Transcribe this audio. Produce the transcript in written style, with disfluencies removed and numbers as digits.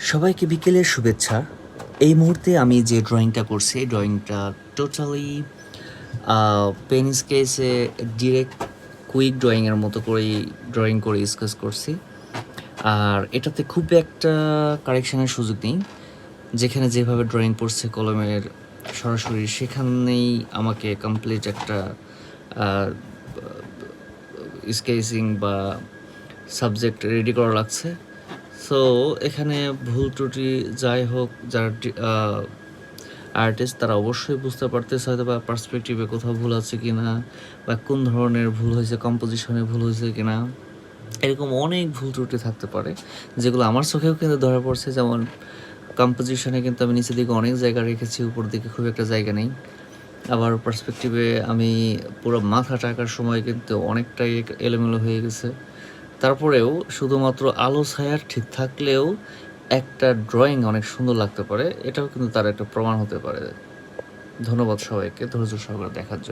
সবাইকে বিকেলের শুভেচ্ছা। এই মুহূর্তে আমি যে ড্রয়িংটা করছি, এই ড্রয়িংটা টোটালি পেন স্কেচে ডিরেক্ট কুইক ড্রয়িংয়ের মতো করেই ড্রয়িং করে স্কেচ করছি। আর এটাতে খুব একটা কারেকশনের সুযোগ নেই। যেখানে যেভাবে ড্রয়িং পড়ছে কলমের সরাসরি সেখানেই আমাকে কমপ্লিট একটা স্কেচিং বা সাবজেক্ট রেডি করা লাগছে। সো এখানে ভুল ত্রুটি যাই হোক, যারা আর্টিস্ট তারা অবশ্যই বুঝতে পারতেছে হয়তো বা পার্সপেক্টিভে কোথাও ভুল আছে কি না, বা কোন ধরনের ভুল হয়েছে, কম্পোজিশনে ভুল হয়েছে কি না, এরকম অনেক ভুল ত্রুটি থাকতে পারে যেগুলো আমার চোখেও কিন্তু ধরা পড়ছে। যেমন কম্পোজিশনে কিন্তু আমি নিচের দিকে অনেক জায়গা রেখেছি, উপর দিকে খুব একটা জায়গা নেই। আবার পার্সপেক্টিভে আমি পুরো মাথাটা আঁকার সময় কিন্তু অনেকটাই এলোমেলো হয়ে গেছে। তারপরেও শুধুমাত্র আলো ছায়ার ঠিক থাকলেও একটা ড্রয়িং অনেক সুন্দর লাগতে পারে, এটাও কিন্তু তার একটা প্রমাণ হতে পারে। ধন্যবাদ সবাইকে ধৈর্য সহকারে দেখার জন্য।